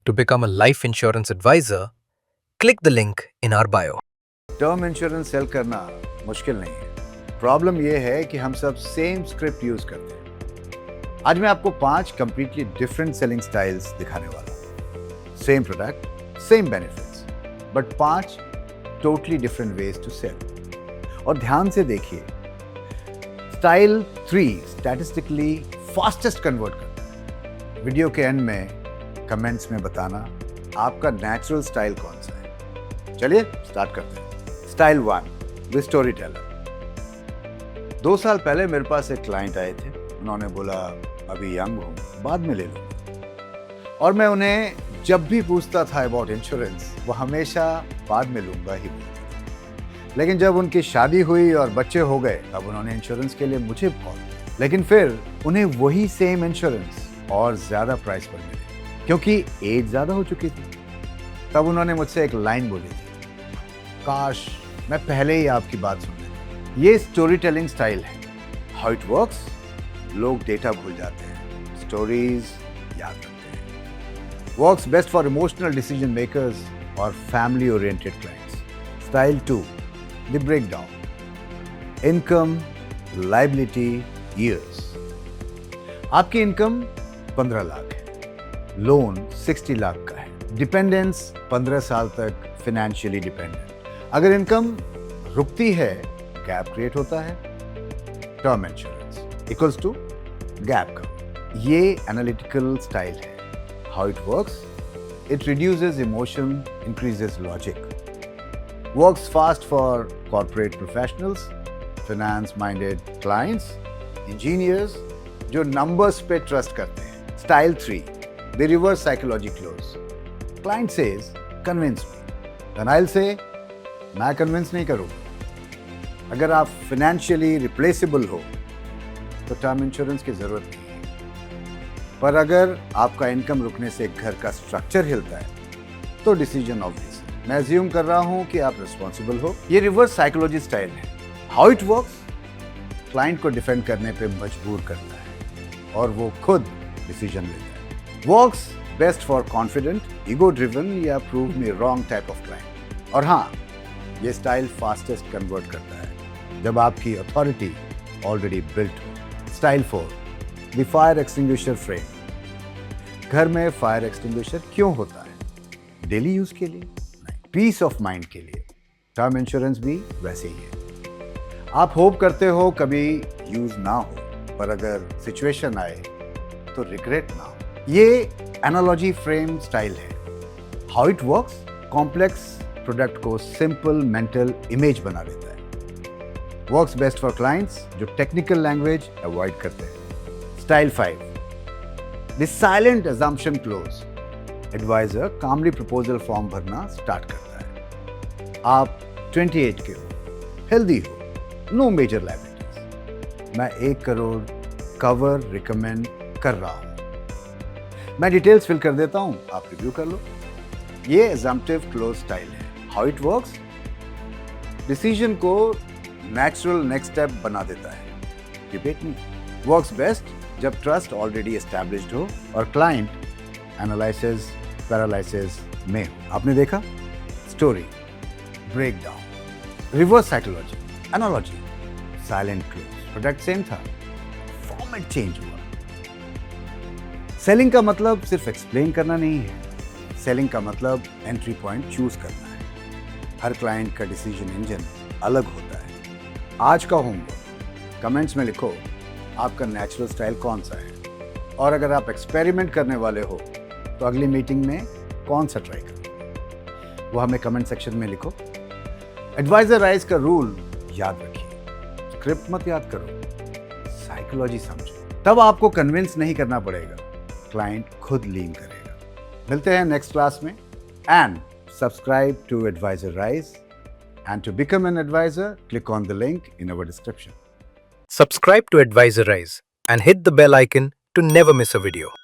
To become a life insurance advisor, click the link in our bio. Term insurance sell करना मुश्किल नहीं है। Problem यह है कि हम सब सेम स्क्रिप्ट यूज करते हैं। आज मैं आपको 5 कंप्लीटली डिफरेंट सेलिंग स्टाइल्स दिखाने वाला हूं। Same product, same benefits, but 5 totally different ways to sell. और ध्यान से देखिए, स्टाइल 3 स्टैटिस्टिकली फास्टेस्ट कन्वर्ट करता है। वीडियो के एंड में कमेंट्स में बताना आपका नेचुरल स्टाइल कौन सा है। चलिए स्टार्ट करते हैं। Style 1 the story teller. 2 साल पहले मेरे पास एक क्लाइंट आए थे। उन्होंने बोला अभी यंग हूं, बाद में ले लूंगा। और मैं उन्हें जब भी पूछता था अबाउट इंश्योरेंस, वो हमेशा बाद में लूंगा ही बोलते थे। लेकिन जब उनकी शादी हुई और बच्चे हो गए, तब उन्होंने इंश्योरेंस के लिए मुझे कॉल किया। लेकिन फिर उन्हें वही सेम इंश्योरेंस और ज्यादा प्राइस पर मिले, क्योंकि एज ज्यादा हो चुकी थी। तब उन्होंने मुझसे एक लाइन बोली थी, काश मैं पहले ही आपकी बात सुन लेता। ये स्टोरी टेलिंग स्टाइल है। हाउ इट वर्क्स, लोग डेटा भूल जाते हैं, स्टोरीज याद रखते हैं। Works best for emotional decision makers और family oriented clients. Style 2 the breakdown. Income, liability, years. आपकी इनकम 15 लाख है, लोन 60 लाख का है, डिपेंडेंस 15 साल तक फाइनेंशियली डिपेंडेंट। अगर इनकम रुकती है, गैप क्रिएट होता है। Term insurance equals to gap का। ये एनालिटिकल स्टाइल है। How it works, it reduces emotion, increases logic. Works fast for corporate professionals, finance minded clients, engineers जो नंबर्स पे ट्रस्ट करते हैं। Style 3 the reverse psychology close. Client says convince me, then I will say मैं convince नहीं करूंगा। अगर आप financially replaceable हो तो टर्म इंश्योरेंस की जरूरत नहीं है। पर अगर आपका इनकम रुकने से घर का स्ट्रक्चर हिलता है तो डिसीजन ऑब्वियस है। मैं अज्यूम कर रहा हूं कि आप रिस्पॉन्सिबल हो। ये रिवर्स साइकोलॉजी स्टाइल है। हाउ इट वर्क्स, क्लाइंट को डिफेंड करने पे मजबूर करता है और वो खुद डिसीजन लेता है। Works best for confident, ego driven या prove me wrong type of client. और हाँ, ये स्टाइल फास्टेस्ट कन्वर्ट करता है जब आपकी अथॉरिटी ऑलरेडी बिल्ट हो। Style 4 the fire extinguisher frame. घर में फायर एक्सटिंग्विशर क्यों होता है? डेली यूज के लिए नहीं, पीस ऑफ माइंड के लिए। टर्म इंश्योरेंस भी वैसे ही है। आप होप करते हो कभी यूज ना हो, पर अगर सिचुएशन आए तो रिग्रेट ना हो। ये एनालॉजी फ्रेम स्टाइल है। How it works, complex product को सिंपल मेंटल इमेज बना देता है। वर्क्स बेस्ट फॉर क्लाइंट्स जो टेक्निकल लैंग्वेज अवॉइड करते हैं। Style 5 the silent assumption close. Advisor calmly proposal form भरना स्टार्ट करता है। आप 28 के हो, हेल्दी हो, नो मेजर लायबिलिटीज। मैं 1 करोड़ कवर रिकमेंड कर रहा हूं। मैं डिटेल्स फिल कर देता हूं, आप रिव्यू कर लो। ये अजम्पटिव क्लोज स्टाइल है। हाउ इट वर्क्स, डिसीजन को नेचुरल नेक्स्ट स्टेप बना देता है, डिबेट नहीं। वर्क्स बेस्ट जब ट्रस्ट ऑलरेडी एस्टैब्लिश्ड हो और क्लाइंट एनालिसिस पैरालिसिस में हो। आपने देखा, story, breakdown, reverse psychology, analogy, silent close. Product same था, फॉर्मेट चेंज हुआ। सेलिंग का मतलब सिर्फ एक्सप्लेन करना नहीं है। सेलिंग का मतलब एंट्री पॉइंट चूज करना है। हर क्लाइंट का डिसीजन इंजन अलग होता है। आज का होमवर्क, कमेंट्स में लिखो आपका नेचुरल स्टाइल कौन सा है, और अगर आप एक्सपेरिमेंट करने वाले हो तो अगली मीटिंग में कौन सा ट्राई करोगे, वो हमें कमेंट सेक्शन में लिखो। एडवाइजर राइज का रूल याद रखिए, स्क्रिप्ट मत याद करो, साइकोलॉजी समझो। तब आपको कन्विंस नहीं करना पड़ेगा, क्लाइंट खुद लीन करेगा। मिलते हैं नेक्स्ट क्लास में। And subscribe to Advisor Rise, and to become an advisor, click on the link in our description. Subscribe to Advisor Rise and hit the bell icon to never miss a video.